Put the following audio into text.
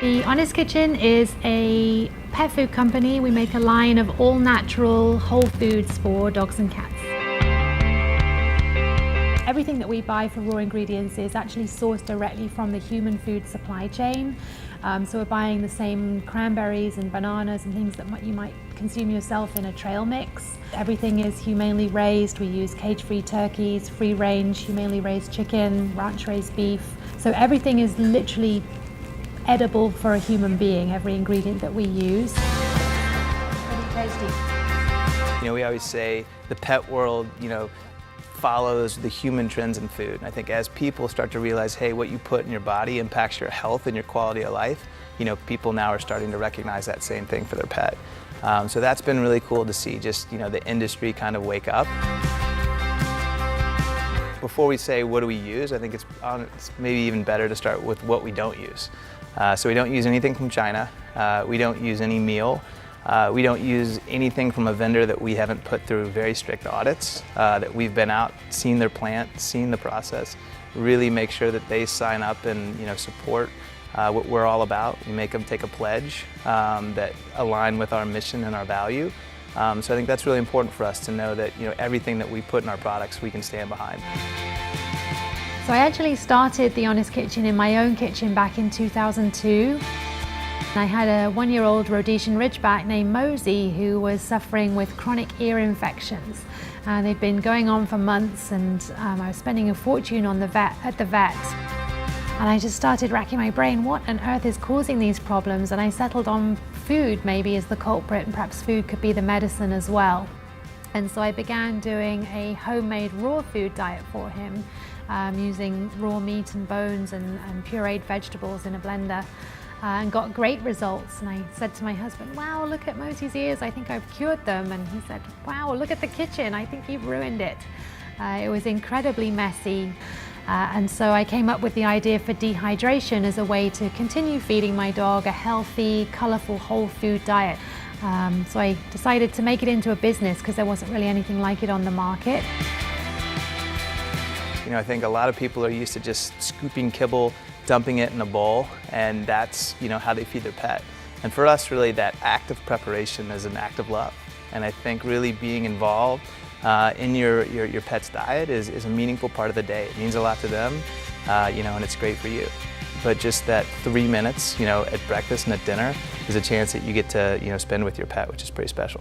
The Honest Kitchen is a pet food company. We make a line of all natural whole foods for dogs and cats. Everything that we buy for raw ingredients is actually sourced directly from the human food supply chain. So we're buying the same cranberries and bananas and things that you might consume yourself in a trail mix. Everything is humanely raised. We use cage-free turkeys, free-range, humanely raised chicken, ranch-raised beef. So everything is literally edible for a human being, every ingredient that we use. Pretty tasty. You know, we always say the pet world, follows the human trends in food. And I think as people start to realize, hey, what you put in your body impacts your health and your quality of life, people now are starting to recognize that same thing for their pet. So that's been really cool to see, just, the industry kind of wake up. Before we say what do we use, I think it's maybe even better to start with what we don't use. So we don't use anything from China. We don't use any meal. We don't use anything from a vendor that we haven't put through very strict audits, that we've been out, seen their plant, seen the process, really make sure that they sign up and support what we're all about. We make them take a pledge that align with our mission and our value. So I think that's really important for us to know that everything that we put in our products we can stand behind. So I actually started the Honest Kitchen in my own kitchen back in 2002. I had a 1-year-old Rhodesian Ridgeback named Mosey who was suffering with chronic ear infections. They'd been going on for months, and I was spending a fortune at the vet. And I just started racking my brain, what on earth is causing these problems? And I settled on food maybe as the culprit, and perhaps food could be the medicine as well. And so I began doing a homemade raw food diet for him, using raw meat and bones and pureed vegetables in a blender. And got great results. And I said to my husband, wow, look at Mosey's ears, I think I've cured them. And he said, wow, look at the kitchen, I think you've ruined it. It was incredibly messy. And so I came up with the idea for dehydration as a way to continue feeding my dog a healthy, colorful, whole food diet. So I decided to make it into a business because there wasn't really anything like it on the market. I think a lot of people are used to just scooping kibble, dumping it in a bowl, and that's how they feed their pet. And for us, really, that act of preparation is an act of love. And I think really being involved in your pet's diet is a meaningful part of the day. It means a lot to them, and it's great for you. But just that 3 minutes, at breakfast and at dinner is a chance that you get to spend with your pet, which is pretty special.